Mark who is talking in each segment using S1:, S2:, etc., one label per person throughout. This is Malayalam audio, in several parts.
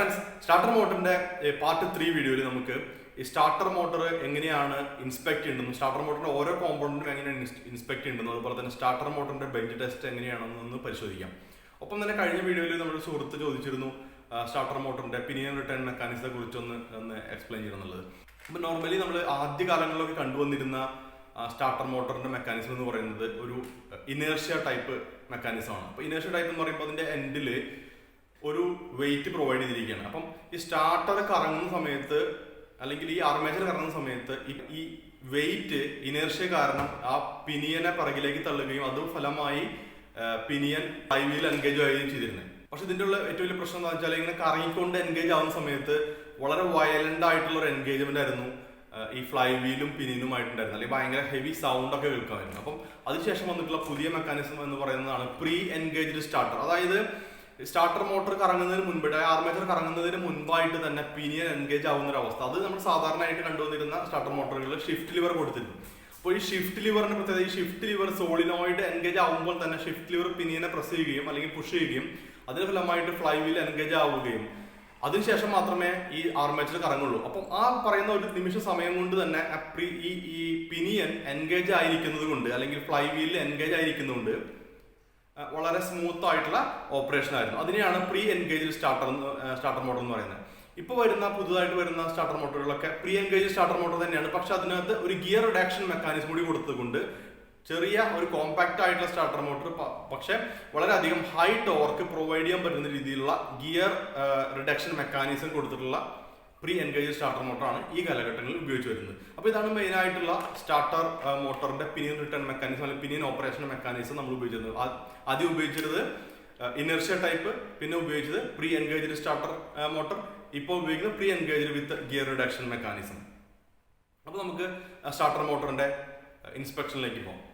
S1: ഫ്രണ്ട്സ്, സ്റ്റാർട്ടർ മോട്ടറിന്റെ പാർട്ട് 3 വീഡിയോയിൽ നമുക്ക് ഈ സ്റ്റാർട്ടർ മോട്ടർ എങ്ങനെയാണ് ഇൻസ്പെക്ട് ചെയ്യുന്നത്, സ്റ്റാർട്ടർ മോട്ടറിന്റെ ഓരോ കോമ്പൗണ്ടും എങ്ങനെയാണ് ഇൻസ്പെക്ട് ചെയ്യുന്നത്, അതുപോലെ തന്നെ സ്റ്റാർട്ടർ മോട്ടറിന്റെ ബെഞ്ച് ടെസ്റ്റ് എങ്ങനെയാണെന്ന് പരിശോധിക്കാം. ഒപ്പം തന്നെ കഴിഞ്ഞ വീഡിയോയിൽ നമ്മുടെ സുഹൃത്ത് ചോദിച്ചിരുന്നു സ്റ്റാർട്ടർ മോട്ടറിന്റെ പിനിയൻ റിട്ടേൺ മെക്കാനിസത്തെ കുറിച്ചൊന്ന് എക്സ്പ്ലെയിൻ ചെയ്യണമെന്നുള്ളത്. അപ്പോൾ നോർമലി നമ്മൾ ആദ്യ കാലങ്ങളിലൊക്കെ കണ്ടുവന്നിരുന്ന സ്റ്റാർട്ടർ മോട്ടറിന്റെ മെക്കാനിസം എന്ന് പറയുന്നത് ഒരു ഇനേർഷ്യ ടൈപ്പ് മെക്കാനിസമാണ്. അപ്പോൾ ഇനേർഷ്യ ടൈപ്പ് എന്ന് പറയുമ്പോൾ അതിന്റെ എൻഡിൽ ഒരു വെയിറ്റ് പ്രൊവൈഡ് ചെയ്തിരിക്കുകയാണ്. അപ്പം ഈ സ്റ്റാർട്ടർ കറങ്ങുന്ന സമയത്ത് അല്ലെങ്കിൽ ഈ ആർമേച്ചർ കറങ്ങുന്ന സമയത്ത് ഈ വെയിറ്റ് ഇനേർഷ്യ കാരണം ആ പിനിയനെ പിറകിലേക്ക് തള്ളുകയും അത് ഫലമായി പിനിയൻ ഫ്ലൈ വീൽ എൻഗേജ് ആവുകയും ചെയ്തിരുന്നത്. പക്ഷെ ഇതിന്റെ ഉള്ള ഏറ്റവും വലിയ പ്രശ്നം എന്താ വെച്ചാൽ ഇങ്ങനെ കറങ്ങിക്കൊണ്ട് എൻഗേജ് ആവുന്ന സമയത്ത് വളരെ വയലന്റ് ആയിട്ടുള്ള ഒരു എൻഗേജ്മെന്റ് ആയിരുന്നു ഈ ഫ്ലൈ വീലും പിനിയനുമായിട്ടുണ്ടായിരുന്നു, അല്ലെങ്കിൽ ഭയങ്കര ഹെവി സൗണ്ട് ഒക്കെ കേൾക്കാമായിരുന്നു. അപ്പം അതിനുശേഷം വന്നിട്ടുള്ള പുതിയ മെക്കാനിസം എന്ന് പറയുന്നതാണ് പ്രീ എൻഗേജ്ഡ് സ്റ്റാർട്ടർ. അതായത് സ്റ്റാർട്ടർ മോട്ടർ കറങ്ങുന്നതിന് മുൻപായിട്ട്, ആർമേച്ചർ കറങ്ങുന്നതിന് മുൻപായിട്ട് തന്നെ പിനിയൻ എൻഗേജ് ആവുന്ന ഒരു അവസ്ഥ. അത് നമ്മൾ സാധാരണയായിട്ട് കണ്ടുവന്നിരുന്ന സ്റ്റാർട്ടർ മോട്ടറുകളിൽ ഷിഫ്റ്റ് ലിവർ കൊടുത്തിരുന്നു. അപ്പോൾ ഈ ഷിഫ്റ്റ് ലിവറിന്റെ പ്രത്യേകത, ഈ ഷിഫ്റ്റ് ലിവർ സോളിനോയിഡ് എൻഗേജ് ആവുമ്പോൾ തന്നെ ഷിഫ്റ്റ് ലിവർ പിനിയനെ പ്രസ് ചെയ്യുകയും അല്ലെങ്കിൽ പുഷ് ചെയ്യുകയും അതിന് ഫലമായിട്ട് ഫ്ലൈ വീൽ എൻഗേജ് ആവുകയും അതിനുശേഷം മാത്രമേ ഈ ആർമേച്ചർ കറങ്ങുള്ളൂ. അപ്പം ആ പറയുന്ന ഒരു നിമിഷ സമയം കൊണ്ട് തന്നെ ഈ പിനിയൻ എൻഗേജ് ആയിരിക്കുന്നത് കൊണ്ട് അല്ലെങ്കിൽ ഫ്ലൈ വീലിൽ എൻഗേജ് ആയിരിക്കുന്നതുകൊണ്ട് വളരെ സ്മൂത്ത് ആയിട്ടുള്ള ഓപ്പറേഷൻ ആയിരുന്നു. അതിനെയാണ് പ്രീ എൻഗേജ് സ്റ്റാർട്ടർ മോട്ടർ എന്ന് പറയുന്നത്. ഇപ്പോൾ പുതുതായിട്ട് വരുന്ന സ്റ്റാർട്ടർ മോട്ടറുകളൊക്കെ പ്രീ എൻഗേജ് സ്റ്റാർട്ടർ മോട്ടർ തന്നെയാണ്. പക്ഷെ അതിനകത്ത് ഒരു ഗിയർ റിഡക്ഷൻ മെക്കാനിസം കൂടി കൊടുത്തതുകൊണ്ട് ചെറിയ ഒരു കോമ്പാക്ട് ആയിട്ടുള്ള സ്റ്റാർട്ടർ മോട്ടർ പക്ഷെ വളരെയധികം ഹൈ ടോർക്ക് പ്രൊവൈഡ് ചെയ്യാൻ പറ്റുന്ന രീതിയിലുള്ള ഗിയർ റിഡക്ഷൻ മെക്കാനിസം കൊടുത്തിട്ടുള്ള പ്രീ എൻഗേജ് സ്റ്റാർട്ടർ മോട്ടറാണ് ഈ കാലഘട്ടങ്ങളിൽ ഉപയോഗിച്ച് വരുന്നത്. അപ്പോൾ ഇതാണ് മെയിൻ ആയിട്ടുള്ള സ്റ്റാർട്ടർ മോട്ടറിന്റെ പിനിയൻ റിട്ടേൺ മെക്കാനിസം അല്ലെങ്കിൽ പിനിയൻ ഓപ്പറേഷൻ മെക്കാനിസം നമ്മൾ ഉപയോഗിച്ചിരുന്നത്. ആദ്യം ഉപയോഗിച്ചിരുന്നത് ഇനർഷ്യ ടൈപ്പ്, പിന്നെ ഉപയോഗിച്ചത് പ്രീ എൻഗേജ്ഡ് സ്റ്റാർട്ടർ മോട്ടർ, ഇപ്പോൾ ഉപയോഗിക്കുന്നത് pre engaged with gear reduction mechanism. അപ്പോൾ നമുക്ക് സ്റ്റാർട്ടർ മോട്ടറിന്റെ ഇൻസ്പെക്ഷനിലേക്ക് പോകാം.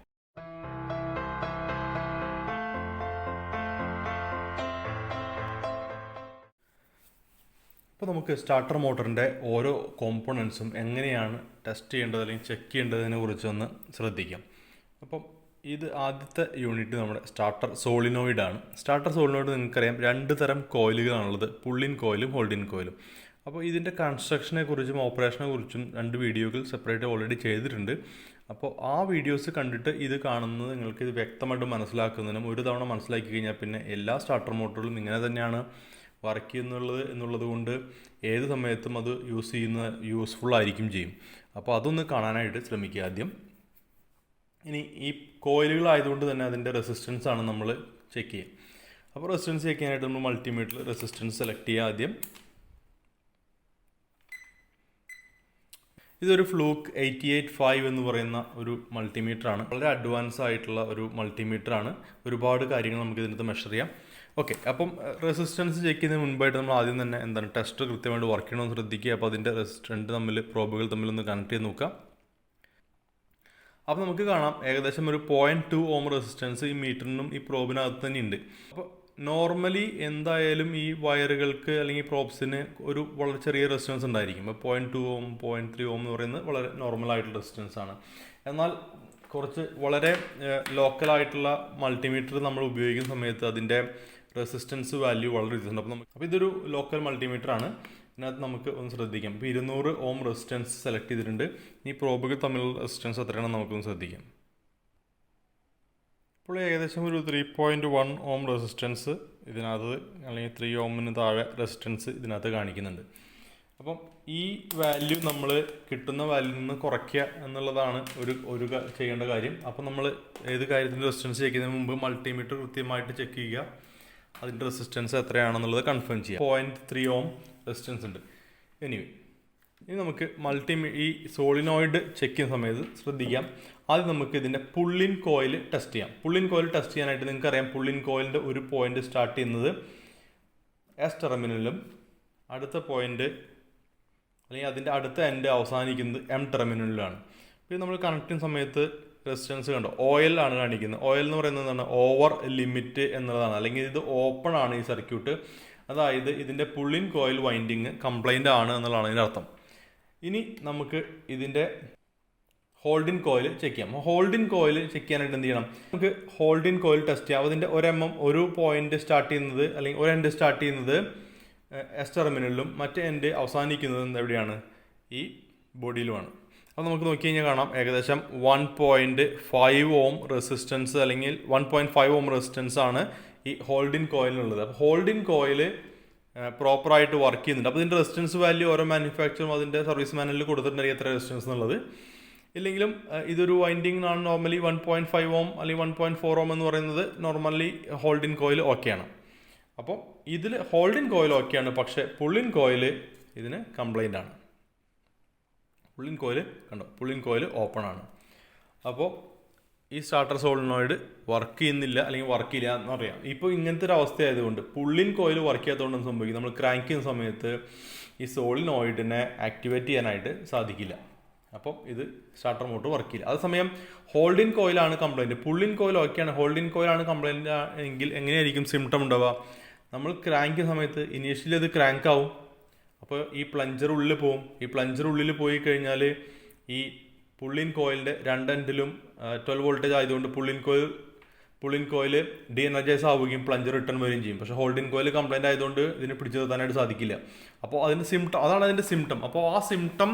S1: അപ്പോൾ നമുക്ക് സ്റ്റാർട്ടർ മോട്ടറിൻ്റെ ഓരോ കോമ്പോണൻസും എങ്ങനെയാണ് ടെസ്റ്റ് ചെയ്യേണ്ടത് അല്ലെങ്കിൽ ചെക്ക് ചെയ്യേണ്ടതിനെ കുറിച്ചൊന്ന് ശ്രദ്ധിക്കാം. അപ്പം ഇത് ആദ്യത്തെ യൂണിറ്റ് നമ്മുടെ സ്റ്റാർട്ടർ സോളിനോയിഡ് ആണ്. സ്റ്റാർട്ടർ സോളിനോയിഡ് നിങ്ങൾക്കറിയാം, രണ്ട് തരം കോയിലുകളാണുള്ളത്, പുള്ളിൻ കോയിലും ഹോൾഡിൻ കോയിലും. അപ്പോൾ ഇതിൻ്റെ കൺസ്ട്രക്ഷനെ കുറിച്ചും ഓപ്പറേഷനെ കുറിച്ചും 2 വീഡിയോകൾ സെപ്പറേറ്റ് ഓൾറെഡി ചെയ്തിട്ടുണ്ട്. അപ്പോൾ ആ വീഡിയോസ് കണ്ടിട്ട് ഇത് കാണുന്നത് നിങ്ങൾക്ക് ഇത് വ്യക്തമായിട്ട് മനസ്സിലാക്കുന്നതിനും, ഒരു തവണ മനസ്സിലാക്കി കഴിഞ്ഞാൽ പിന്നെ എല്ലാ സ്റ്റാർട്ടർ മോട്ടറുകളും ഇങ്ങനെ തന്നെയാണ് വർക്ക് ചെയ്യുന്നുള്ളത് കൊണ്ട് ഏത് സമയത്തും അത് യൂസ്ഫുൾ ആയിരിക്കും ചെയ്യും. അപ്പോൾ അതൊന്ന് കാണാനായിട്ട് ശ്രമിക്കുക ആദ്യം. ഇനി ഈ കോയിലുകളായതുകൊണ്ട് തന്നെ അതിൻ്റെ റെസിസ്റ്റൻസ് ആണ് നമ്മൾ ചെക്ക് ചെയ്യുക. അപ്പോൾ റെസിസ്റ്റൻസ് ചെക്ക് ചെയ്യാനായിട്ട് നമ്മൾ മൾട്ടിമീറ്ററിൽ റെസിസ്റ്റൻസ് സെലക്ട് ചെയ്യുക ആദ്യം. ഇതൊരു ഫ്ലൂക്ക് 885 എന്ന് പറയുന്ന ഒരു മൾട്ടിമീറ്ററാണ്. വളരെ അഡ്വാൻസ് ആയിട്ടുള്ള ഒരു മൾട്ടിമീറ്ററാണ്. ഒരുപാട് കാര്യങ്ങൾ നമുക്ക് ഇതിനകത്ത് മെഷർ ചെയ്യാം. ഓക്കെ, അപ്പം റെസിസ്റ്റൻസ് ചെക്ക് ചെയ്യുന്നതിന് മുൻപായിട്ട് നമ്മൾ ആദ്യം തന്നെ എന്താണ് ടെസ്റ്റർ കൃത്യമായിട്ട് വർക്ക് ചെയ്യണമെന്ന് ശ്രദ്ധിക്കുക. അപ്പോൾ അതിൻ്റെ റെസിസ്റ്റൻറ്റ് പ്രോബുകൾ തമ്മിലൊന്ന് കണക്ട് ചെയ്ത് നോക്കാം. അപ്പോൾ നമുക്ക് കാണാം ഏകദേശം ഒരു 0.2 ഓം റെസിസ്റ്റൻസ് ഈ മീറ്ററിനും ഈ പ്രോബിനകത്ത് തന്നെ ഉണ്ട്. അപ്പോൾ നോർമലി എന്തായാലും ഈ വയറുകൾക്ക് അല്ലെങ്കിൽ പ്രോബ്സിന് ഒരു വളരെ ചെറിയ റെസിസ്റ്റൻസ് ഉണ്ടായിരിക്കും. അപ്പോൾ 0.2 ഓം 0.3 ഓം എന്ന് പറയുന്നത് വളരെ നോർമലായിട്ടുള്ള റെസിസ്റ്റൻസ് ആണ്. എന്നാൽ കുറച്ച് വളരെ ലോക്കലായിട്ടുള്ള മൾട്ടിമീറ്റർ നമ്മൾ ഉപയോഗിക്കുന്ന സമയത്ത് അതിൻ്റെ റെസിസ്റ്റൻസ് വാല്യൂ വളരെ വ്യത്യാസമുണ്ട്. അപ്പോൾ ഇതൊരു ലോക്കൽ മൾട്ടിമീറ്റർ ആണ്. ഇതിനകത്ത് നമുക്ക് ഒന്ന് ശ്രദ്ധിക്കാം. ഇപ്പോൾ 200 ഓം റെസിസ്റ്റൻസ് സെലക്ട് ചെയ്തിട്ടുണ്ട്. ഈ പ്രോബുകൾ തമ്മിലുള്ള റെസിസ്റ്റൻസ് എത്രയാണെന്ന് നമുക്കൊന്ന് ശ്രദ്ധിക്കാം. ഇപ്പോൾ ഏകദേശം ഒരു 3.1 ഓം റെസിസ്റ്റൻസ് ഇതിനകത്ത്, അല്ലെങ്കിൽ 3 ഓമിന് താഴെ റെസിസ്റ്റൻസ് ഇതിനകത്ത് കാണിക്കുന്നുണ്ട്. അപ്പം ഈ വാല്യൂ നമ്മൾ കിട്ടുന്ന വാല്യൂവിൽ നിന്ന് കുറയ്ക്കുക എന്നുള്ളതാണ് ഒരു ചെയ്യേണ്ട കാര്യം. അപ്പം നമ്മൾ ഏത് കാര്യത്തിൻ്റെ റെസിസ്റ്റൻസ് ചെക്ക് ചെയ്യുന്നതിന് മുമ്പ് മൾട്ടിമീറ്റർ കൃത്യമായിട്ട് ചെക്ക് ചെയ്യുക, അതിൻ്റെ റെസിസ്റ്റൻസ് എത്രയാണെന്നുള്ളത് കൺഫേം ചെയ്യുക. 0.3 ഓം റെസിസ്റ്റൻസ് ഉണ്ട്. ഇനി നമുക്ക് ഈ സോളിനോയിഡ് ചെക്ക് ചെയ്യുന്ന സമയത്ത് ശ്രദ്ധിക്കാം. ആദ്യം നമുക്ക് ഇതിൻ്റെ പുള്ളിൻ കോയിൽ ടെസ്റ്റ് ചെയ്യാം. പുള്ളിൻ കോയിൽ ടെസ്റ്റ് ചെയ്യാനായിട്ട് നിങ്ങൾക്കറിയാം, പുള്ളിൻ കോയിലിൻ്റെ ഒരു പോയിന്റ് സ്റ്റാർട്ട് ചെയ്യുന്നത് എസ് ടെർമിനലും അടുത്ത പോയിന്റ് അല്ലെങ്കിൽ അതിൻ്റെ അടുത്ത എൻഡ് അവസാനിക്കുന്നത് എം ടെർമിനലിലാണ്. പിന്നെ നമ്മൾ കണക്ട് ചെയ്യുന്ന സമയത്ത് റെസിസ്റ്റൻസ് കണ്ടോ, ഓയിൽ ആണ് കാണിക്കുന്നത്. ഓയിൽ എന്ന് പറയുന്നത് എന്താണ്, ഓവർ ലിമിറ്റ് എന്നുള്ളതാണ്. അല്ലെങ്കിൽ ഇത് ഓപ്പൺ ആണ് ഈ സർക്യൂട്ട്, അതായത് ഇതിൻ്റെ പുള്ളിൻ കോയിൽ വൈൻഡിങ് കംപ്ലൈൻ്റ് ആണ് എന്നുള്ളതാണ് ഇതിൻ്റെ അർത്ഥം. ഇനി നമുക്ക് ഇതിൻ്റെ ഹോൾഡിൻ കോയിൽ ചെക്ക് ചെയ്യാം. ഹോൾഡിൻ കോയിൽ ചെക്ക് ചെയ്യാനായിട്ട് എന്ത് ചെയ്യണം, നമുക്ക് ഹോൾഡിൻ കോയിൽ ടെസ്റ്റ് ചെയ്യാം. അതിൻ്റെ ഒരു പോയിന്റ് സ്റ്റാർട്ട് ചെയ്യുന്നത് അല്ലെങ്കിൽ ഒരു എൻഡ് സ്റ്റാർട്ട് ചെയ്യുന്നത് എസ് ടെർമിനലിലും മറ്റേ എൻഡ് അവസാനിക്കുന്നത് എവിടെയാണ്? ഈ ബോഡിയിലുമാണ്. അപ്പോൾ നമുക്ക് നോക്കി കഴിഞ്ഞാൽ കാണാം ഏകദേശം 1.5 ഓം റെസിസ്റ്റൻസ് അല്ലെങ്കിൽ 1.5 ഓം റെസിസ്റ്റൻസ് ആണ് ഈ ഹോൾഡിൻ കോയിലിനുള്ളത്. അപ്പോൾ ഹോൾഡിൻ കോയിൽ പ്രോപ്പറായിട്ട് വർക്ക് ചെയ്യുന്നുണ്ട്. അപ്പോൾ ഇതിൻ്റെ റെസിസ്റ്റൻസ് വാല്യൂ ഓരോ മാനുഫാക്ചറും അതിൻ്റെ സർവീസ് മാനുവലിൽ കൊടുത്തിട്ടുണ്ടെങ്കിൽ എത്ര റെസിസ്റ്റൻസ് എന്നുള്ളത്. ഇല്ലെങ്കിലും ഇതൊരു വൈൻഡിങ് ആണ്. നോർമലി 1.5 ഓം അല്ലെങ്കിൽ 1.4 ഓം എന്ന് പറയുന്നത് നോർമലി ഹോൾഡിൻ കോയിൽ ഓക്കെയാണ്. അപ്പോൾ ഇതിൽ ഹോൾഡിൻ കോയിൽ ഓക്കെയാണ്, പക്ഷേ പുള്ളിൻ കോയിൽ ഇതിന് കംപ്ലൈൻ്റ് ആണ്. പുള്ളിൻ കോയിൽ കണ്ടോ, പുള്ളിൻ കോയിൽ ഓപ്പൺ ആണ്. അപ്പോൾ ഈ സ്റ്റാർട്ടർ സോളിനോയിഡ് വർക്ക് ചെയ്യുന്നില്ല അല്ലെങ്കിൽ വർക്ക് ചെയ്യില്ല എന്ന് പറയാം. ഇപ്പോൾ ഇങ്ങനത്തെ ഒരു അവസ്ഥയായതുകൊണ്ട് പുള്ളിൻ കോയിൽ വർക്ക് ചെയ്യാത്തതുകൊണ്ട് എന്ത് സംഭവിക്കും? നമ്മൾ ക്രാങ്ക് ചെയ്യുന്ന സമയത്ത് ഈ സോളിനോയിഡിനെ ആക്ടിവേറ്റ് ചെയ്യാനായിട്ട് സാധിക്കില്ല. അപ്പോൾ ഇത് സ്റ്റാർട്ടർ മോട്ടർ വർക്ക് ചെയ്യില്ല. അതേസമയം ഹോൾഡിൻ കോയിലാണ് കംപ്ലൈൻറ്റ്, പുള്ളിൻ കോയിൽ ഓക്കെയാണ്, ഹോൾഡിൻ കോയിലാണ് കംപ്ലൈൻറ്റ് എങ്കിൽ എങ്ങനെയായിരിക്കും സിംറ്റം ഉണ്ടാവുക? നമ്മൾ ക്രാങ്ക് ചെയ്യുന്ന സമയത്ത് ഇനീഷ്യലി അത് ക്രാങ്ക് ആവും. അപ്പോൾ ഈ പ്ലഞ്ചർ ഉള്ളിൽ പോവും. ഈ പ്ലഞ്ചർ ഉള്ളിൽ പോയി കഴിഞ്ഞാൽ ഈ പുള്ളിൻ കോയിലിൻ്റെ രണ്ടെൻഡിലും 12 വോൾട്ടേജ് ആയതുകൊണ്ട് പുള്ളിൻ കോയിൽ ഡി എനർജൈസ് ആവുകയും പ്ലഞ്ചർ റിട്ടേൺ വരികയും ചെയ്യും. പക്ഷേ ഹോൾഡിൻ കോയിൽ കംപ്ലൈൻറ്റ് ആയതുകൊണ്ട് ഇതിനെ പിടിച്ചു നിർത്താനായിട്ട് സാധിക്കില്ല. അപ്പോൾ അതിൻ്റെ സിംറ്റം, അതാണ് അതിൻ്റെ സിംറ്റം. അപ്പോൾ ആ സിംറ്റം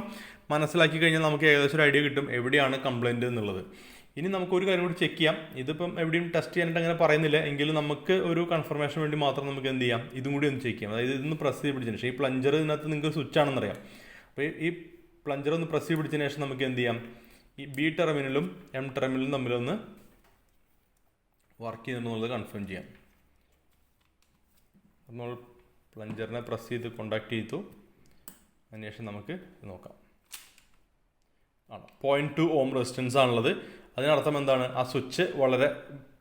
S1: മനസ്സിലാക്കി കഴിഞ്ഞാൽ നമുക്ക് ഏകദേശം ഒരു ഐഡിയ കിട്ടും എവിടെയാണ് കംപ്ലൈൻറ്റ് എന്നുള്ളത്. ഇനി നമുക്കൊരു കാര്യം കൂടി ചെക്ക് ചെയ്യാം. ഇതിപ്പം എവിടെയും ടെസ്റ്റ് ചെയ്യാനായിട്ട് അങ്ങനെ പറയുന്നില്ല, എങ്കിലും നമുക്ക് ഒരു കൺഫർമേഷൻ വേണ്ടി മാത്രം നമുക്ക് എന്ത് ചെയ്യാം, ഇതും കൂടി ഒന്ന് ചെക്ക് ചെയ്യാം. അതായത് ഇതൊന്ന് പ്രസ് ചെയ്ത് പിടിച്ചതിന് ശേഷം ഈ പ്ലഞ്ചർ ഇതിനകത്ത് നിങ്ങൾക്ക് സ്വിച്ച് ആണെന്നറിയാം. അപ്പോൾ ഈ പ്ലഞ്ചർ ഒന്ന് പ്രസ് ചെയ്ത് പിടിച്ചതിന് ശേഷം നമുക്ക് എന്ത് ചെയ്യാം, ഈ ബി ടെർമിനലും എം ടെർമിനലും തമ്മിലൊന്ന് വർക്ക് ചെയ്യുന്നുള്ളത് കൺഫേം ചെയ്യാം. നമ്മൾ പ്ലഞ്ചറിനെ പ്രസ് ചെയ്ത് കോണ്ടാക്ട് ചെയ്തു. അതിനുശേഷം നമുക്ക് നോക്കാം. 0.2 ഓം റെസിസ്റ്റൻസ് ആണുള്ളത്. അതിനർത്ഥം എന്താണ്? ആ സ്വിച്ച് വളരെ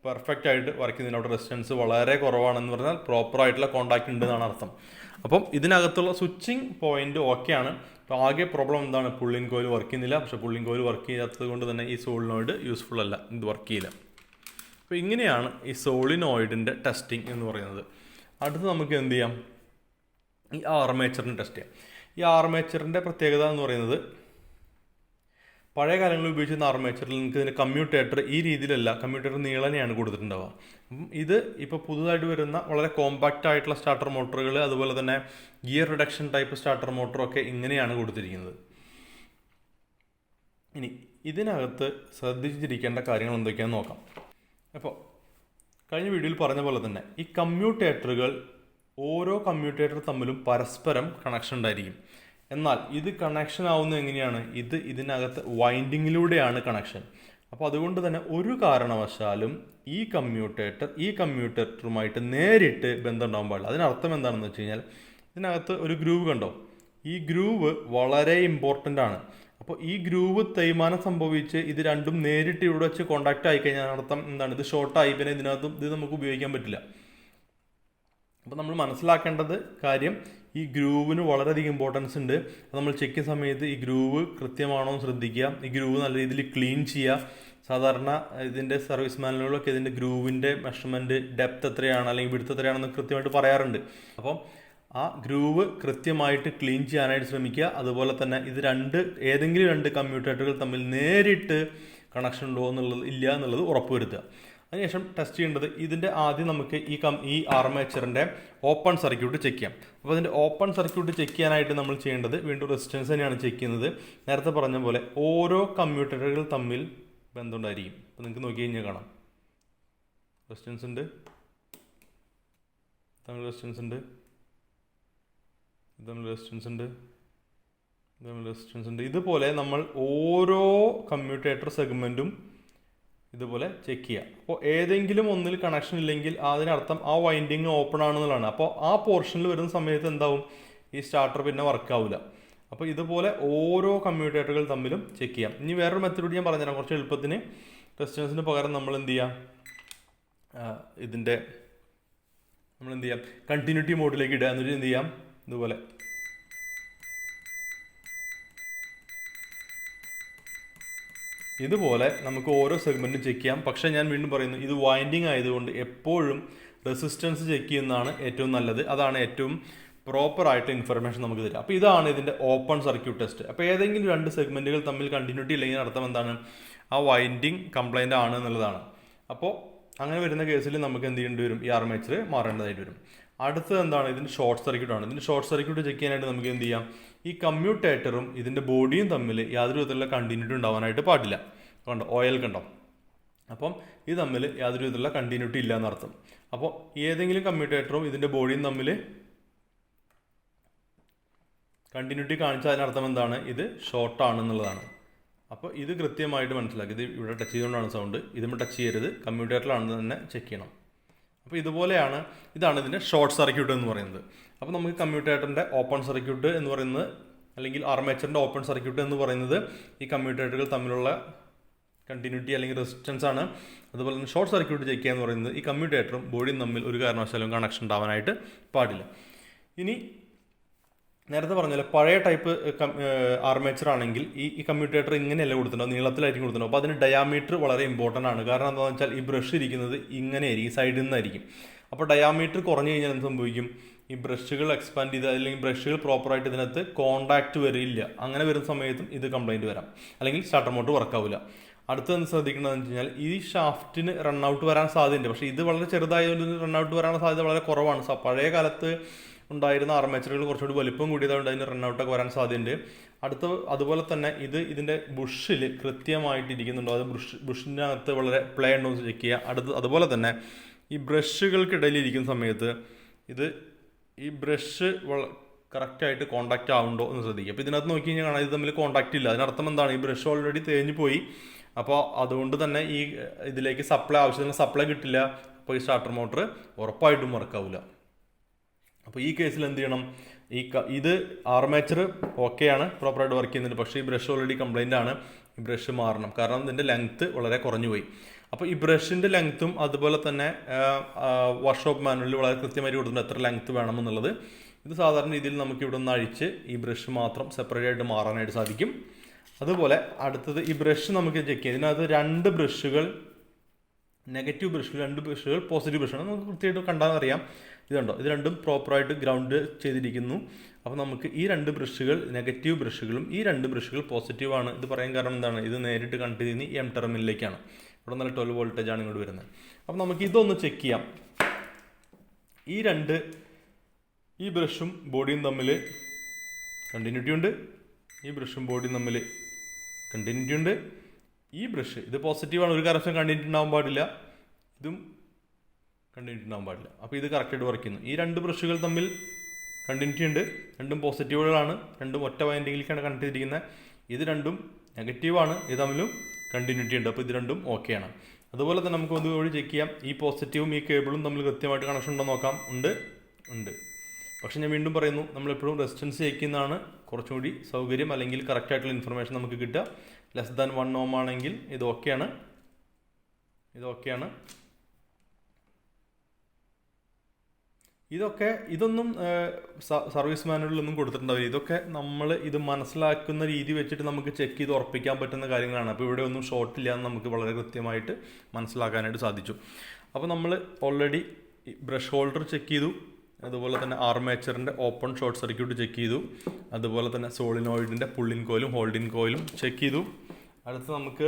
S1: പെർഫെക്റ്റ് ആയിട്ട് വർക്ക് ചെയ്യുന്നതിന് അവിടെ റെസിസ്റ്റൻസ് വളരെ കുറവാണെന്ന് പറഞ്ഞാൽ പ്രോപ്പറായിട്ടുള്ള കോണ്ടാക്ട് ഉണ്ട് എന്നാണ് അർത്ഥം. അപ്പം ഇതിനകത്തുള്ള സ്വിച്ചിങ് പോയിന്റ് ഓക്കെയാണ്. അപ്പോൾ ആകെ പ്രോബ്ലം എന്താണ്? പുള്ളിൻ കോയിൽ വർക്ക് ചെയ്യുന്നില്ല. പക്ഷേ പുള്ളിൻ കോയിൽ വർക്ക് ചെയ്യാത്തത് കൊണ്ട് തന്നെ ഈ സോളിനോയിഡ് യൂസ്ഫുൾ അല്ല, ഇത് വർക്ക് ചെയ്യില്ല. അപ്പോൾ ഇങ്ങനെയാണ് ഈ സോളിനോയിഡിൻ്റെ ടെസ്റ്റിംഗ് എന്ന് പറയുന്നത്. അടുത്ത് നമുക്ക് എന്ത് ചെയ്യാം, ഈ ആർമേച്ചറിന് ടെസ്റ്റ് ചെയ്യാം. ഈ ആർമേച്ചറിൻ്റെ പ്രത്യേകത എന്ന് പറയുന്നത്, പഴയ കാലങ്ങളിൽ ഉപയോഗിച്ചിരുന്ന ആർമേച്ചറിൽ നിങ്ങൾക്ക് ഇതിൻ്റെ കമ്മ്യൂട്ടേറ്റർ ഈ രീതിയിലല്ല, കമ്മ്യൂട്ടേറ്റർ നീളനെയാണ് കൊടുത്തിട്ടുണ്ടാവുക. അപ്പം ഇത് ഇപ്പോൾ പുതുതായിട്ട് വരുന്ന വളരെ കോമ്പാക്റ്റ് ആയിട്ടുള്ള സ്റ്റാർട്ടർ മോട്ടറുകൾ, അതുപോലെ തന്നെ ഗിയർ റിഡക്ഷൻ ടൈപ്പ് സ്റ്റാർട്ടർ മോട്ടറൊക്കെ ഇങ്ങനെയാണ് കൊടുത്തിരിക്കുന്നത്. ഇനി ഇതിനകത്ത് ശ്രദ്ധിച്ചിരിക്കേണ്ട കാര്യങ്ങൾ എന്തൊക്കെയാണെന്ന് നോക്കാം. അപ്പോൾ കഴിഞ്ഞ വീഡിയോയിൽ പറഞ്ഞ പോലെ തന്നെ ഈ കമ്മ്യൂട്ടേറ്ററുകൾ, ഓരോ കമ്മ്യൂട്ടേറ്റർ തമ്മിലും പരസ്പരം കണക്ഷൻ ഉണ്ടായിരിക്കും. എന്നാൽ ഇത് കണക്ഷൻ ആവുന്നത് എങ്ങനെയാണ്? ഇതിനകത്ത് വൈൻഡിങ്ങിലൂടെയാണ് കണക്ഷൻ. അപ്പോൾ അതുകൊണ്ട് തന്നെ ഒരു കാരണവശാലും ഈ കമ്മ്യൂട്ടേറ്ററുമായിട്ട് നേരിട്ട് ബന്ധം ഉണ്ടാകാൻ പാടില്ല. അതിനർത്ഥം എന്താണെന്ന് വെച്ച് കഴിഞ്ഞാൽ, ഇതിനകത്ത് ഒരു ഗ്രൂവ് കണ്ടോ? ഈ ഗ്രൂവ് വളരെ ഇമ്പോർട്ടൻ്റ് ആണ്. അപ്പോൾ ഈ ഗ്രൂവ് തേയ്മാനം സംഭവിച്ച് ഇത് രണ്ടും നേരിട്ട് ഇവിടെ വെച്ച് കോണ്ടാക്ട് ആയിക്കഴിഞ്ഞാൽ അർത്ഥം എന്താണ്? ഇത് ഷോർട്ടായി, പിന്നെ ഇതിനകത്തും ഇത് നമുക്ക് ഉപയോഗിക്കാൻ പറ്റില്ല. അപ്പോൾ നമ്മൾ മനസ്സിലാക്കേണ്ടത് കാര്യം, ഈ ഗ്രൂവിന് വളരെയധികം ഇമ്പോർട്ടൻസ് ഉണ്ട്. അപ്പോൾ നമ്മൾ ചെക്ക് ചെയ്യുന്ന സമയത്ത് ഈ ഗ്രൂവ് കൃത്യമാണോ എന്ന് ശ്രദ്ധിക്കുക. ഈ ഗ്രൂവ് നല്ല രീതിയിൽ ക്ലീൻ ചെയ്യുക. സാധാരണ ഇതിൻ്റെ സർവീസ് മാനുവലുകളൊക്കെ ഇതിൻ്റെ ഗ്രൂവിൻ്റെ മെഷർമെൻറ്റ്, ഡെപ്ത് എത്രയാണ് അല്ലെങ്കിൽ വിഡ്ത്ത് എത്രയാണെന്ന് കൃത്യമായിട്ട് പറയാറുണ്ട്. അപ്പം ആ ഗ്രൂവ് കൃത്യമായിട്ട് ക്ലീൻ ചെയ്യാനായിട്ട് ശ്രമിക്കുക. അതുപോലെ തന്നെ ഏതെങ്കിലും രണ്ട് കമ്മ്യൂട്ടേറ്ററുകൾ തമ്മിൽ നേരിട്ട് കണക്ഷൻ ഉണ്ടോ ഇല്ല എന്നുള്ളത് ഉറപ്പുവരുത്തുക. അതിനുശേഷം ടെസ്റ്റ് ചെയ്യേണ്ടത്, ഇതിൻ്റെ ആദ്യം നമുക്ക് ഈ ആർമേച്ചറിൻ്റെ ഓപ്പൺ സർക്യൂട്ട് ചെക്ക് ചെയ്യാം. അപ്പോൾ അതിൻ്റെ ഓപ്പൺ സർക്യൂട്ട് ചെക്ക് ചെയ്യാനായിട്ട് നമ്മൾ ചെയ്യേണ്ടത് വീണ്ടും റെസിസ്റ്റൻസ് തന്നെയാണ് ചെക്ക് ചെയ്യുന്നത്. നേരത്തെ പറഞ്ഞ പോലെ ഓരോ കമ്മ്യൂട്ടേറ്ററുകൾ തമ്മിൽ ബന്ധമുണ്ടായിരിക്കും. അപ്പോൾ നിങ്ങൾക്ക് നോക്കി കഴിഞ്ഞാൽ കാണാം, റെസിസ്റ്റൻസ് ഉണ്ട്, തമ്മിൽ റെസിസ്റ്റൻസ് ഉണ്ട്, തമ്മിൽ റെസിസ്റ്റൻസ് ഉണ്ട്, തമ്മിൽ റെസിസ്റ്റൻസ് ഉണ്ട്. ഇതുപോലെ നമ്മൾ ഓരോ കമ്മ്യൂട്ടേറ്റർ സെഗ്മെൻറ്റും ഇതുപോലെ ചെക്ക് ചെയ്യുക. അപ്പോൾ ഏതെങ്കിലും ഒന്നിൽ കണക്ഷൻ ഇല്ലെങ്കിൽ അതിനർത്ഥം ആ വൈൻഡിങ് ഓപ്പൺ ആണെന്നുള്ളതാണ്. അപ്പോൾ ആ പോർഷനിൽ വരുന്ന സമയത്ത് എന്താവും, ഈ സ്റ്റാർട്ടർ പിന്നെ വർക്കാവില്ല. അപ്പോൾ ഇതുപോലെ ഓരോ കമ്മ്യൂട്ടേറ്ററുകൾ തമ്മിലും ചെക്ക് ചെയ്യാം. ഇനി വേറൊരു മെത്തേഡ് ഞാൻ പറഞ്ഞുതരാം കുറച്ച് എളുപ്പത്തിന്. റെസിസ്റ്റൻസിന് പകരം നമ്മൾ എന്ത് ചെയ്യാം, കണ്ടിന്യൂറ്റി മോഡിലേക്ക് ഇടുക. എന്നിട്ട് എന്ത് ചെയ്യാം, ഇതുപോലെ നമുക്ക് ഓരോ സെഗ്മെൻറ്റും ചെക്ക് ചെയ്യാം. പക്ഷേ ഞാൻ വീണ്ടും പറയുന്നു, ഇത് വൈൻഡിങ് ആയതുകൊണ്ട് എപ്പോഴും റെസിസ്റ്റൻസ് ചെക്ക് ചെയ്യുന്നതാണ് ഏറ്റവും നല്ലത്. അതാണ് ഏറ്റവും പ്രോപ്പറായിട്ട് ഇൻഫർമേഷൻ നമുക്ക് തരിക. അപ്പോൾ ഇതാണ് ഇതിൻ്റെ ഓപ്പൺ സർക്യൂട്ട് ടെസ്റ്റ്. അപ്പോൾ ഏതെങ്കിലും രണ്ട് സെഗ്മെൻറ്റുകൾ തമ്മിൽ കണ്ടിന്യൂറ്റി ഇല്ലെങ്കിൽ അർത്ഥം എന്താണ്, ആ വൈൻഡിങ് കംപ്ലൈൻ്റ് ആണ് എന്നുള്ളതാണ്. അപ്പോൾ അങ്ങനെ വരുന്ന കേസിൽ നമുക്ക് എന്ത് ചെയ്യേണ്ടി വരും, ഈ ആർമേച്ചർ മാറേണ്ടതായിട്ട് വരും. അടുത്തത് എന്താണ്? ഇതിൻ്റെ ഷോർട്ട് സർക്യൂട്ട് ആണ്. ഇതിൻ്റെ ഷോർട്ട് സർക്യൂട്ട് ചെക്ക് ചെയ്യാനായിട്ട് നമുക്ക് എന്ത് ചെയ്യാം? ഈ കമ്മ്യൂട്ടേറ്ററും ഇതിൻ്റെ ബോഡിയും തമ്മിൽ യാതൊരു വിധത്തിലുള്ള കണ്ടിന്യൂറ്റി ഉണ്ടാവാനായിട്ട് പാടില്ല. കണ്ടോ, ഓയിൽ കണ്ടോ? അപ്പം ഇത് തമ്മിൽ യാതൊരു വിധത്തിലുള്ള കണ്ടിന്യൂറ്റി ഇല്ല എന്നർത്ഥം. അപ്പോൾ ഏതെങ്കിലും കമ്മ്യൂട്ടേറ്ററും ഇതിൻ്റെ ബോഡിയും തമ്മിൽ കണ്ടിന്യൂറ്റി കാണിച്ചാൽ അതിനർത്ഥം എന്താണ്? ഇത് ഷോർട്ടാണെന്നുള്ളതാണ്. അപ്പോൾ ഇത് കൃത്യമായിട്ട് മനസ്സിലാക്കി. ഇത് ഇവിടെ ടച്ച് ചെയ്തുകൊണ്ടാണ് സൗണ്ട്, ഇതുമ്പോൾ ടച്ച് ചെയ്യരുത്, കമ്മ്യൂട്ടേറ്ററിലാണെന്ന് തന്നെ ചെക്ക് ചെയ്യണം. അപ്പോൾ ഇതാണ് ഇതിൻ്റെ ഷോർട്ട് സർക്യൂട്ട് എന്ന് പറയുന്നത്. അപ്പോൾ നമുക്ക് കമ്മ്യൂട്ടേറ്ററിൻ്റെ ഓപ്പൺ സർക്യൂട്ട് എന്ന് പറയുന്നത്, അല്ലെങ്കിൽ ആർമേച്ചറിൻ്റെ ഓപ്പൺ സർക്യൂട്ട് എന്ന് പറയുന്നത് ഈ കമ്മ്യൂട്ടേറ്ററുകൾ തമ്മിലുള്ള കണ്ടിന്യൂറ്റി അല്ലെങ്കിൽ റെസിസ്റ്റൻസ് ആണ്. അതുപോലെ തന്നെ ഷോർട്ട് സർക്യൂട്ട് ചെക്ക് ചെയ്യുക എന്ന് പറയുന്നത് ഈ കമ്മ്യൂട്ടേറ്ററും ബോഡിയും തമ്മിൽ ഒരു കാരണവശാലും കണക്ഷൻ ഉണ്ടാവാനായിട്ട് പാടില്ല. ഇനി നേരത്തെ പറഞ്ഞാൽ പഴയ ടൈപ്പ് ആർമേച്ചർ ആണെങ്കിൽ ഈ കമ്മ്യൂട്ടേറ്റർ ഇങ്ങനെയല്ല കൊടുത്തിട്ടുണ്ടോ, നീളത്തിലായിരിക്കും കൊടുത്തിട്ടുണ്ടോ. അപ്പോൾ അതിന് ഡയാമീറ്റർ വളരെ ഇമ്പോർട്ടൻ്റ് ആണ്. കാരണം എന്താണെന്ന് വെച്ചാൽ ഈ ബ്രഷ് ഇരിക്കുന്നത് ഇങ്ങനെയായിരിക്കും, സൈഡിൽ നിന്നായിരിക്കും. അപ്പോൾ ഡയാമീറ്റർ കുറഞ്ഞു കഴിഞ്ഞാൽ എന്ത് സംഭവിക്കും? ഈ ബ്രഷുകൾ എക്സ്പാൻഡ് ചെയ്ത് അല്ലെങ്കിൽ ബ്രഷുകൾ പ്രോപ്പറായിട്ട് ഇതിനകത്ത് കോണ്ടാക്റ്റ് വരില്ല. അങ്ങനെ വരുന്ന സമയത്തും ഇത് കംപ്ലൈൻറ്റ് വരാം, അല്ലെങ്കിൽ സ്റ്റാർട്ടർ മോട്ടർ വർക്കാവില്ല. അടുത്തത് ശ്രദ്ധിക്കേണ്ടതെന്ന് വെച്ച് കഴിഞ്ഞാൽ ഈ ഷാഫ്റ്റിന് റണ്ണൗട്ട് വരാൻ സാധ്യതയുണ്ട്. പക്ഷേ ഇത് വളരെ ചെറുതായതുകൊണ്ട് റണ്ണൗട്ട് വരാനുള്ള സാധ്യത വളരെ കുറവാണ്. പഴയ കാലത്ത് ഉണ്ടായിരുന്ന ആർമേച്ചറുകൾ കുറച്ചുകൂടി വലിപ്പം കൂടിയതുകൊണ്ട് അതിന് റണ്ണൗട്ടൊക്കെ വരാൻ സാധ്യതയുണ്ട്. അതുപോലെ തന്നെ ഇതിൻ്റെ ബുഷിൽ കൃത്യമായിട്ട് ഇരിക്കുന്നുണ്ടോ, അത് ബുഷിനകത്ത് വളരെ പ്ലേ ഉണ്ടോ എന്ന് ചെക്ക് ചെയ്യുക. അതുപോലെ തന്നെ ഈ ബ്രഷുകൾക്കിടയിൽ ഇരിക്കുന്ന സമയത്ത് ഈ ബ്രഷ് കറക്റ്റായിട്ട് കോണ്ടാക്റ്റ് ആവുന്നുണ്ടോ എന്ന് ശ്രദ്ധിക്കുക. അപ്പോൾ ഇതിനകത്ത് നോക്കി കഴിഞ്ഞാൽ കാണാം ഇത് തമ്മിൽ കോണ്ടാക്റ്റ് ഇല്ല. അതിനർത്ഥം എന്താണ്? ഈ ബ്രഷ് ഓൾറെഡി തേഞ്ഞു പോയി. അപ്പോൾ അതുകൊണ്ട് തന്നെ ഇതിലേക്ക് ആവശ്യത്തിന് സപ്ലൈ കിട്ടില്ല. അപ്പോൾ ഈ സ്റ്റാർട്ടർ മോട്ടർ ഉറപ്പായിട്ടും വർക്കാവില്ല. അപ്പോൾ ഈ കേസിൽ എന്ത് ചെയ്യണം? ഇത് ആർമേച്ചർ ഓക്കെയാണ്, പ്രോപ്പറായിട്ട് വർക്ക് ചെയ്യുന്നുണ്ട്. പക്ഷേ ഈ ബ്രഷ് ഓൾറെഡി കംപ്ലൈൻ്റ് ആണ്. ഈ ബ്രഷ് മാറണം, കാരണം ഇതിൻ്റെ ലെങ്ത്ത് വളരെ കുറഞ്ഞു പോയി. അപ്പോൾ ഈ ബ്രഷിൻ്റെ ലെങ്ത്തും അതുപോലെ തന്നെ വർക്ക്ഷോപ്പ് മാനുവലിൽ വളരെ കൃത്യമായിട്ട് കൊടുത്തിട്ടുണ്ട് എത്ര ലെങ്ത്ത് വേണമെന്നുള്ളത്. ഇത് സാധാരണ രീതിയിൽ നമുക്ക് ഇവിടെ നിന്ന് അഴിച്ച് ഈ ബ്രഷ് മാത്രം സെപ്പറേറ്റ് ആയിട്ട് മാറാനായിട്ട് സാധിക്കും. അതുപോലെ അടുത്തത് ഈ ബ്രഷ് നമുക്ക് ചെക്ക് ചെയ്യാം. ഇതിനകത്ത് 2 ബ്രഷുകൾ നെഗറ്റീവ് ബ്രഷുകൾ, 2 ബ്രഷുകൾ പോസിറ്റീവ് ബ്രഷാണ്. നമുക്ക് കൃത്യമായിട്ട് കണ്ടാൽ അറിയാം. ഇതുണ്ടോ, ഇത് രണ്ടും പ്രോപ്പറായിട്ട് ഗ്രൗണ്ട് ചെയ്തിരിക്കുന്നു. അപ്പോൾ നമുക്ക് ഈ 2 ബ്രഷുകൾ നെഗറ്റീവ് ബ്രഷുകളും ഈ 2 ബ്രഷുകൾ പോസിറ്റീവാണ്. ഇത് പറയാൻ കാരണം എന്താണ്? ഇത് നേരിട്ട് കണക്ട് ചെയ്യുന്ന ഈ എം ടെർമിനലിലേക്കാണ്. ഇവിടെ നല്ല 12 വോൾട്ടേജ് ആണ് ഇങ്ങോട്ട് വരുന്നത്. അപ്പോൾ നമുക്ക് ഇതൊന്ന് ചെക്ക് ചെയ്യാം. ഈ ബ്രഷും ബോഡിയും തമ്മിൽ കണ്ടിന്യൂറ്റി ഉണ്ട്. ഈ ബ്രഷും ബോഡിയും തമ്മിൽ കണ്ടിന്യൂറ്റി ഉണ്ട്. ഈ ബ്രഷ് ഇത് പോസിറ്റീവാണ്, ഒരു കാരണവശാലും കണ്ടിന്യൂറ്റി ഉണ്ടാവാൻ പാടില്ല. ഇതും കണ്ടിന്യൂറ്റി ഉണ്ടാവാൻ പാടില്ല. അപ്പോൾ ഇത് കറക്റ്റായിട്ട് വർക്ക് ചെയ്യുന്നു. ഈ 2 ബ്രഷുകൾ തമ്മിൽ കണ്ടിന്യൂറ്റി ഉണ്ട്, രണ്ടും പോസിറ്റീവുകളാണ്, രണ്ടും ഒറ്റ വൈൻഡിങ്ങിലേക്കാണ് കണക്ട് ചെയ്തിരിക്കുന്നത്. ഇത് രണ്ടും നെഗറ്റീവാണ്, ഇത് തമ്മിലും കണ്ടിന്യൂറ്റി ഉണ്ട്. അപ്പോൾ ഇത് രണ്ടും ഓക്കെയാണ്. അതുപോലെ തന്നെ നമുക്ക് ഒന്നുകൂടി ചെക്ക് ചെയ്യാം. ഈ പോസിറ്റീവും ഈ കേബിളും തമ്മിൽ കൃത്യമായിട്ട് കണക്ഷൻ ഉണ്ടോ നോക്കാം. ഉണ്ട്. പക്ഷെ ഞാൻ വീണ്ടും പറയുന്നു, നമ്മളെപ്പോഴും റെസിസ്റ്റൻസ് ചെക്ക് ചെയ്യുന്നതാണ് കുറച്ചും കൂടി സൗകര്യം, അല്ലെങ്കിൽ കറക്റ്റായിട്ടുള്ള ഇൻഫർമേഷൻ നമുക്ക് കിട്ടുക. ലെസ് ദാൻ 1 ohm ആണെങ്കിൽ ഇത് ഓക്കെയാണ്. ഇതൊന്നും സർവീസ് മാനുവലിലൊന്നും കൊടുത്തിട്ടുണ്ടാവില്ല. ഇതൊക്കെ നമ്മൾ ഇത് മനസ്സിലാക്കുന്ന രീതി വെച്ചിട്ട് നമുക്ക് ചെക്ക് ചെയ്ത് ഉറപ്പിക്കാൻ പറ്റുന്ന കാര്യങ്ങളാണ്. അപ്പോൾ ഇവിടെ ഒന്നും ഷോർട്ടില്ല എന്ന് നമുക്ക് വളരെ കൃത്യമായിട്ട് മനസ്സിലാക്കാനായിട്ട് സാധിച്ചു. അപ്പോൾ നമ്മൾ ഓൾറെഡി ബ്രഷ് ഹോൾഡർ ചെക്ക് ചെയ്തു, അതുപോലെ തന്നെ ആർമേച്ചറിൻ്റെ ഓപ്പൺ ഷോർട്ട് സർക്യൂട്ട് ചെക്ക് ചെയ്തു, അതുപോലെ തന്നെ സോളിനോയിഡിൻ്റെ പുള്ളിൻ കോയിലും ഹോൾഡിൻ കോയിലും ചെക്ക് ചെയ്തു. അടുത്ത് നമുക്ക്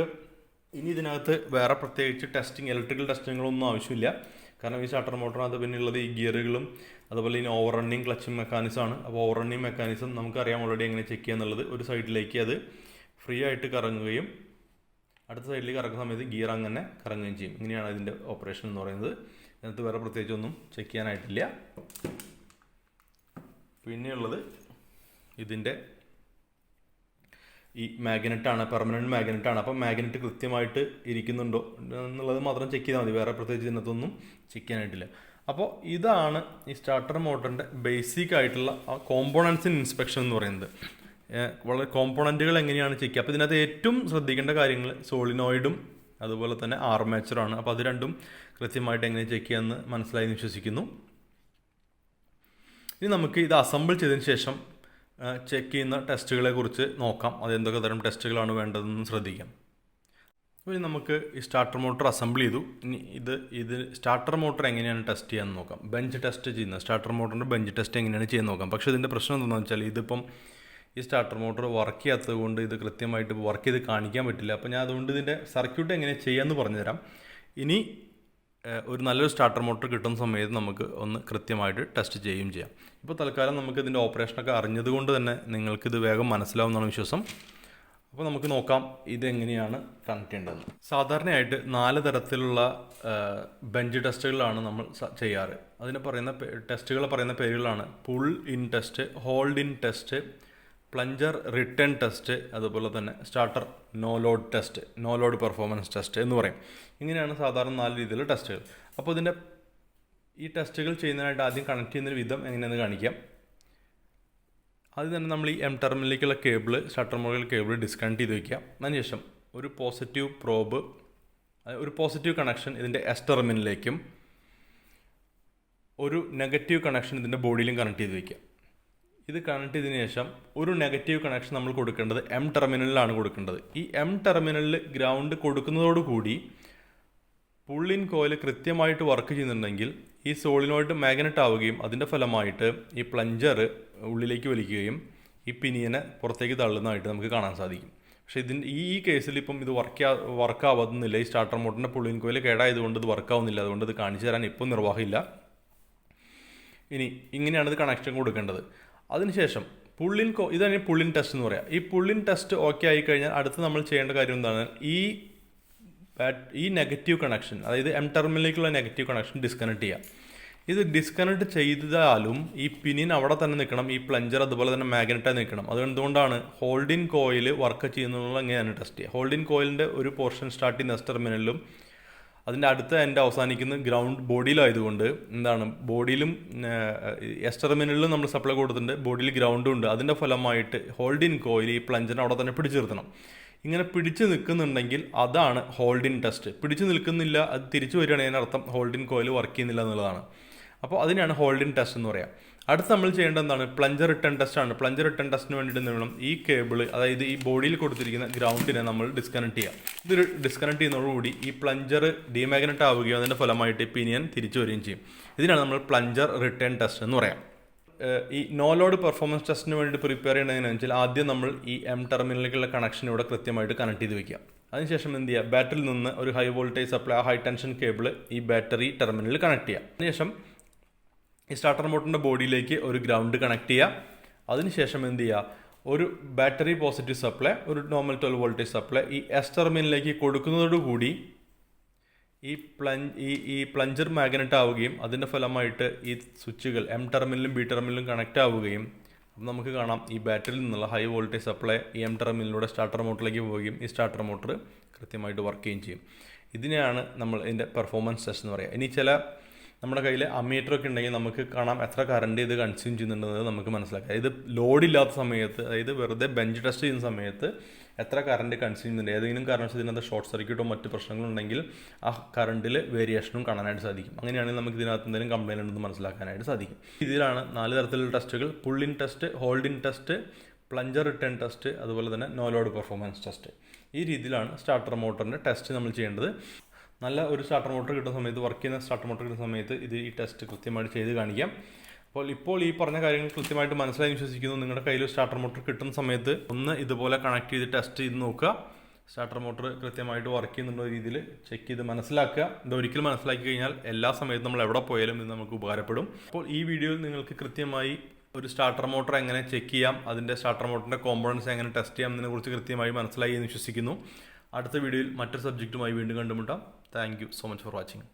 S1: ഇനി ഇതിനകത്ത് വേറെ പ്രത്യേകിച്ച് ഇലക്ട്രിക്കൽ ടെസ്റ്റിങ്ങുകളൊന്നും ആവശ്യമില്ല. കാരണം ഈ സ്റ്റാർട്ടർ മോട്ടറിനകത്ത് പിന്നെയുള്ളത് ഈ ഗിയറുകളും അതുപോലെ ഇനി ഓവർ റണ്ണിങ് ക്ലച്ചിങ് മെക്കാനിസമാണ്. അപ്പോൾ ഓവർ റണ്ണിങ് മെക്കാനിസം നമുക്കറിയാം ഓൾറെഡി എങ്ങനെ ചെക്ക് ചെയ്യുക എന്നുള്ളത്. ഒരു സൈഡിലേക്ക് അത് ഫ്രീ ആയിട്ട് കറങ്ങുകയും അടുത്ത സൈഡിലേക്ക് കറങ്ങുന്ന സമയത്ത് ഗിയർ അങ്ങനെ കറങ്ങുകയും ചെയ്യും. ഇങ്ങനെയാണ് ഇതിൻ്റെ ഓപ്പറേഷൻ എന്ന് പറയുന്നത്. ഇതിനകത്ത് വേറെ പ്രത്യേകിച്ചൊന്നും ചെക്ക് ചെയ്യാനായിട്ടില്ല. പിന്നെയുള്ളത് ഇതിൻ്റെ ഈ മാഗ്നറ്റാണ്, പെർമനൻറ്റ് മാഗ്നറ്റാണ്. അപ്പം മാഗ്നറ്റ് കൃത്യമായിട്ട് ഇരിക്കുന്നുണ്ടോ എന്നുള്ളത് മാത്രം ചെക്ക് ചെയ്താൽ മതി. വേറെ പ്രത്യേകിച്ച് ഇതിനകത്തൊന്നും ചെക്ക് ചെയ്യാനായിട്ടില്ല. അപ്പോൾ ഇതാണ് ഈ സ്റ്റാർട്ടർ മോട്ടറിൻ്റെ ബേസിക് ആയിട്ടുള്ള കോമ്പോണൻസ് ഇൻസ്പെക്ഷൻ എന്ന് പറയുന്നത്. വളരെ കോമ്പോണൻറ്റുകൾ എങ്ങനെയാണ് ചെക്ക് ചെയ്യുക. അപ്പോൾ ഇതിനകത്ത് ഏറ്റവും ശ്രദ്ധിക്കേണ്ട കാര്യങ്ങൾ സോളിനോയിഡും അതുപോലെ തന്നെ ആർമേച്ചറാണ്. അപ്പോൾ അത് രണ്ടും കൃത്യമായിട്ട് എങ്ങനെ ചെക്ക് ചെയ്യാമെന്ന് മനസ്സിലായി വിശ്വസിക്കുന്നു. ഇനി നമുക്ക് ഇത് അസംബിൾ ചെയ്തതിന് ശേഷം ചെക്ക് ചെയ്യുന്ന ടെസ്റ്റുകളെ കുറിച്ച് നോക്കാം. അതെന്തൊക്കെ തരം ടെസ്റ്റുകളാണ് വേണ്ടതെന്ന് ശ്രദ്ധിക്കാം. അപ്പോൾ നമുക്ക് ഈ സ്റ്റാർട്ടർ മോട്ടർ അസംബിൾ ചെയ്തു. ഇനി ഇത് സ്റ്റാർട്ടർ മോട്ടർ എങ്ങനെയാണ് ടെസ്റ്റ് ചെയ്യാമെന്ന് നോക്കാം. ബെഞ്ച് ടെസ്റ്റ് ചെയ്യുന്നത്, സ്റ്റാർട്ടർ മോട്ടറിൻ്റെ ബെഞ്ച് ടെസ്റ്റ് എങ്ങനെയാണ് ചെയ്യാൻ നോക്കാം. പക്ഷേ ഇതിൻ്റെ പ്രശ്നം എന്താണെന്ന് വെച്ചാൽ ഇതിപ്പം ഈ സ്റ്റാർട്ടർ മോട്ടർ വർക്ക് ചെയ്യാത്തത് കൊണ്ട് ഇത് കൃത്യമായിട്ട് വർക്ക് ചെയ്ത് കാണിക്കാൻ പറ്റില്ല. അപ്പോൾ ഞാൻ അതുകൊണ്ട് ഇതിൻ്റെ സർക്യൂട്ട് എങ്ങനെ ചെയ്യാമെന്ന് പറഞ്ഞുതരാം. ഇനി ഒരു നല്ലൊരു സ്റ്റാർട്ടർ മോട്ടർ കിട്ടുന്ന സമയത്ത് നമുക്ക് ഒന്ന് കൃത്യമായിട്ട് ടെസ്റ്റ് ചെയ്യുകയും ചെയ്യാം. ഇപ്പോൾ തൽക്കാലം നമുക്ക് ഇതിൻ്റെ ഓപ്പറേഷനൊക്കെ അറിഞ്ഞതുകൊണ്ട് തന്നെ നിങ്ങൾക്കിത് വേഗം മനസ്സിലാവുമെന്നാണ് വിശ്വാസം. അപ്പോൾ നമുക്ക് നോക്കാം ഇതെങ്ങനെയാണ് കണക്ട് ചെയ്യേണ്ടത്. സാധാരണയായിട്ട് 4 തരത്തിലുള്ള ബെഞ്ച് ടെസ്റ്റുകളാണ് നമ്മൾ ചെയ്യാറ്. അതിന് ടെസ്റ്റുകൾ പറയുന്ന പേരുകളാണ് pull in test, hold in test, plunger return test, അതുപോലെ തന്നെ starter no load test, no load performance test എന്ന് പറയും. ഇങ്ങനെയാണ് സാധാരണ 4 രീതിയിലുള്ള ടെസ്റ്റുകൾ. അപ്പോൾ ഈ ടെസ്റ്റുകൾ ചെയ്യുന്നതിനായിട്ട് ആദ്യം കണക്ട് ചെയ്യുന്ന വിധം എങ്ങനെയാണെന്ന് കാണിക്കാം. ആദ്യം തന്നെ നമ്മൾ ഈ എം ടെർമിനലിലേക്കുള്ള cable, starter model cable disconnect ചെയ്ത് വയ്ക്കാം. അതിനുശേഷം ഒരു പോസിറ്റീവ് പ്രോബ്, ഒരു പോസിറ്റീവ് കണക്ഷൻ ഇതിൻ്റെ എസ് ടെർമിനലിലേക്കും ഒരു നെഗറ്റീവ് കണക്ഷൻ ഇതിൻ്റെ ബോഡിയിലും കണക്ട് ചെയ്ത് വയ്ക്കാം. ഇത് കണക്ട് ചെയ്തതിന് ശേഷം ഒരു നെഗറ്റീവ് കണക്ഷൻ നമ്മൾ കൊടുക്കേണ്ടത് എം ടെർമിനലിലാണ് കൊടുക്കേണ്ടത്. ഈ എം ടെർമിനലിൽ ഗ്രൗണ്ട് കൊടുക്കുന്നതോടുകൂടി പുള്ളിൻ കോയിൽ കൃത്യമായിട്ട് വർക്ക് ചെയ്യുന്നുണ്ടെങ്കിൽ ഈ സോളിനോയിഡ് മാഗ്നറ്റ് ആവുകയും അതിൻ്റെ ഫലമായിട്ട് ഈ പ്ലഞ്ചർ ഉള്ളിലേക്ക് വലിക്കുകയും ഈ പിനിയനെ പുറത്തേക്ക് തള്ളുന്നതായിട്ട് നമുക്ക് കാണാൻ സാധിക്കും. പക്ഷേ ഈ കേസിൽ ഇപ്പം ഇത് വർക്കാവുന്നില്ല. ഈ സ്റ്റാർട്ടർ മോട്ടറിൻ്റെ പുള്ളിൻ കോയിൽ കേടായതുകൊണ്ട് ഇത് വർക്കാവുന്നില്ല. അതുകൊണ്ട് ഇത് കാണിച്ചു തരാൻ ഇപ്പം നിർവാഹമില്ല. ഇനി ഇങ്ങനെയാണ് ഇത് കണക്ഷൻ കൊടുക്കേണ്ടത്. അതിനുശേഷം ഇതാണ് പുള്ളിൻ ടെസ്റ്റ് എന്ന് പറയാം. ഈ പുള്ളിൻ ടെസ്റ്റ് ഓക്കെ ആയിക്കഴിഞ്ഞാൽ അടുത്ത് നമ്മൾ ചെയ്യേണ്ട കാര്യം എന്താണ്, ഈ നെഗറ്റീവ് കണക്ഷൻ, അതായത് എം ടെർമിനലിലേക്കുള്ള നെഗറ്റീവ് കണക്ഷൻ ഡിസ്കണക്ട് ചെയ്യാം. ഇത് ഡിസ്കണക്ട് ചെയ്താലും ഈ പിനിയൻ അവിടെ തന്നെ നിൽക്കണം, ഈ പ്ലഞ്ചർ അതുപോലെ തന്നെ മാഗ്നറ്റായി നിൽക്കണം. അതുകൊണ്ടാണ് ഹോൾഡിൻ കോയിൽ വർക്ക് ചെയ്യുന്നതിനുള്ള എങ്ങനെയാണ് ടെസ്റ്റ് ചെയ്യുക. ഹോൾഡിൻ കോയിലിൻ്റെ ഒരു പോർഷൻ സ്റ്റാർട്ട് ചെയ്യുന്ന എസ് ടെർമിനലിലും അതിൻ്റെ അടുത്ത എൻഡ് അവസാനിക്കുന്ന ഗ്രൗണ്ട് ബോഡിയിലായതുകൊണ്ട് ബോഡിയിലും എസ് ടെർമിനലിലും നമ്മൾ സപ്ലൈ കൊടുത്തിട്ടുണ്ട്, ബോഡിയിൽ ഗ്രൗണ്ടും ഉണ്ട്. അതിൻ്റെ ഫലമായിട്ട് ഹോൾഡിൻ കോയിൽ ഈ പ്ലഞ്ചറിനെ അവിടെ തന്നെ പിടിച്ചു നിർത്തണം. ഇങ്ങനെ പിടിച്ചു നിൽക്കുന്നുണ്ടെങ്കിൽ അതാണ് ഹോൾഡിൻ ടെസ്റ്റ്. പിടിച്ചു നിൽക്കുന്നില്ല, അത് തിരിച്ചു വരികയാണെങ്കിൽ അതിനർത്ഥം ഹോൾഡിൻ കോയിൽ വർക്ക് ചെയ്യുന്നില്ല എന്നുള്ളതാണ്. അപ്പോൾ അതിനാണ് ഹോൾഡിൻ ടെസ്റ്റ് എന്ന് പറയാം. അടുത്ത് നമ്മൾ ചെയ്യേണ്ടത് എന്താണ്, പ്ലഞ്ചർ റിട്ടേൺ ടെസ്റ്റ് ആണ്. പ്ലഞ്ചർ റിട്ടേൺ ടെസ്റ്റിന് വേണ്ടിയിട്ട് വേണം ഈ കേബിൾ, അതായത് ഈ ബോഡിയിൽ കൊടുത്തിരിക്കുന്ന ഗ്രൗണ്ടിനെ നമ്മൾ ഡിസ്കണക്ട് ചെയ്യാം. ഇത് ഡിസ്കണക്ട് ചെയ്യുന്നതോടുകൂടി ഈ പ്ലഞ്ചർ ഡീമാഗ്നറ്റ് ആവുകയും അതിൻ്റെ ഫലമായിട്ട് പിനിയൻ തിരിച്ചു വരികയും ചെയ്യും. ഇതിനാണ് നമ്മൾ പ്ലഞ്ചർ റിട്ടേൺ ടെസ്റ്റ് എന്ന് പറയാം. ഈ നോ ലോഡ് പെർഫോമൻസ് ടെസ്റ്റിന് വേണ്ടി പ്രിപ്പയർ ചെയ്യണമെന്ന് വെച്ചാൽ ആദ്യം നമ്മൾ ഈ എം ടെർമിനലിലേക്കുള്ള കണക്ഷൻ ഇവിടെ കൃത്യമായിട്ട് കണക്ട് ചെയ്ത് വയ്ക്കാം. അതിനുശേഷം എന്ത് ചെയ്യുക, ബാറ്ററിയിൽ നിന്ന് ഒരു high voltage supply, high tension cable ഈ ബാറ്ററി ടെർമിനലിൽ കണക്ട് ചെയ്യുക. അതിനുശേഷം ഈ സ്റ്റാർട്ടർ മോട്ടറിൻ്റെ ബോഡിയിലേക്ക് ഒരു ഗ്രൗണ്ട് കണക്ട് ചെയ്യുക. അതിനുശേഷം എന്ത് ചെയ്യുക, ഒരു ബാറ്ററി പോസിറ്റീവ് സപ്ലൈ, ഒരു നോർമൽ 12 വോൾട്ടേജ് സപ്ലൈ ഈ എസ് ടെർമിനലിലേക്ക് കൊടുക്കുന്നതോടുകൂടി ഈ പ്ലഞ്ചർ മാഗ്നറ്റ് ആവുകയും അതിൻ്റെ ഫലമായിട്ട് ഈ സ്വിച്ചുകൾ എം ടെർമിനലും ബി ടെർമിനലും കണക്റ്റ് ആവുകയും അപ്പം നമുക്ക് കാണാം ഈ ബാറ്ററിയിൽ നിന്നുള്ള ഹൈ വോൾട്ടേജ് സപ്ലൈ ഈ എം ടെർമിനലിലൂടെ സ്റ്റാർട്ടർ മോട്ടറിലേക്ക് പോവുകയും ഈ സ്റ്റാർട്ടർ മോട്ടർ കൃത്യമായിട്ട് വർക്ക് ചെയ്യുകയും ചെയ്യും. ഇതിനെയാണ് നമ്മൾ ഇതിൻ്റെ പെർഫോമൻസ് ടെസ്റ്റ് എന്ന് പറയുക. ഇനി നമ്മുടെ കയ്യിൽ അമ്മീറ്ററൊക്കെ ഉണ്ടെങ്കിൽ നമുക്ക് കാണാം എത്ര കറണ്ട് ഇത് കൺസ്യൂം ചെയ്യുന്നുണ്ടെന്നത് നമുക്ക് മനസ്സിലാക്കാം. ഇത് ലോഡില്ലാത്ത സമയത്ത്, അതായത് വെറുതെ ബെഞ്ച് ടെസ്റ്റ് ചെയ്യുന്ന സമയത്ത് എത്ര കറണ്ട് കൺസ്യൂം ചെയ്യുന്നുണ്ട്, ഏതെങ്കിലും കാരണവശാൽ ഇതിനകത്ത് ഷോർട്ട് സർക്യൂട്ടോ മറ്റ് പ്രശ്നങ്ങളുണ്ടെങ്കിൽ ആ കറണ്ടിൽ വേരിയേഷനും കാണാനായിട്ട് സാധിക്കും. അങ്ങനെയാണെങ്കിൽ നമുക്ക് ഇതിനകത്ത് എന്തെങ്കിലും കംപ്ലൈൻറ്റ് ഉണ്ടെന്ന് മനസ്സിലാക്കാനായിട്ട് സാധിക്കും. ഇതിലാണ് 4 തരത്തിലുള്ള ടെസ്റ്റുകൾ: pull in test, hold in test, plunger return test, അതുപോലെ തന്നെ നോ ലോഡ് പെർഫോമൻസ് ടെസ്റ്റ്. ഈ രീതിയിലാണ് സ്റ്റാർട്ടർ മോട്ടറിൻ്റെ ടെസ്റ്റ് നമ്മൾ ചെയ്യേണ്ടത്. നല്ല ഒരു സ്റ്റാർട്ടർ മോട്ടർ കിട്ടുന്ന സമയത്ത്, വർക്ക് ചെയ്യുന്ന സ്റ്റാർട്ടർ മോട്ടർ കിട്ടുന്ന സമയത്ത് ഈ ടെസ്റ്റ് കൃത്യമായിട്ട് ചെയ്ത് കാണിക്കാം. ഇപ്പോൾ ഈ പറഞ്ഞ കാര്യങ്ങൾ കൃത്യമായിട്ട് മനസ്സിലായി വിശ്വസിക്കുന്നു. നിങ്ങളുടെ കയ്യിൽ സ്റ്റാർട്ടർ മോട്ടർ കിട്ടുന്ന സമയത്ത് ഒന്ന് ഇതുപോലെ കണക്ട് ചെയ്ത് ടെസ്റ്റ് ചെയ്ത് നോക്കുക. സ്റ്റാർട്ടർ മോട്ടർ കൃത്യമായിട്ട് വർക്ക് ചെയ്യുന്നുള്ള രീതിയിൽ ചെക്ക് ചെയ്ത് മനസ്സിലാക്കുക. ഇത് ഒരിക്കലും മനസ്സിലാക്കി കഴിഞ്ഞാൽ എല്ലാ സമയത്തും നമ്മൾ എവിടെ പോയാലും ഇത് നമുക്ക് ഉപകാരപ്പെടും. അപ്പോൾ ഈ വീഡിയോയിൽ നിങ്ങൾക്ക് കൃത്യമായി ഒരു സ്റ്റാർട്ടർ മോട്ടർ എങ്ങനെ ചെക്ക് ചെയ്യാം, അതിൻ്റെ സ്റ്റാർട്ടർ മോട്ടറിൻ്റെ കോമ്പോണൻസ് എങ്ങനെ ടെസ്റ്റ് ചെയ്യാം എന്നതിനെക്കുറിച്ച് കൃത്യമായി മനസ്സിലായി എന്ന് വിശ്വസിക്കുന്നു. അടുത്ത വീഡിയോയിൽ മറ്റൊരു സബ്ജക്റ്റുമായി വീണ്ടും കണ്ടുമുട്ടാം. Thank you so much for watching.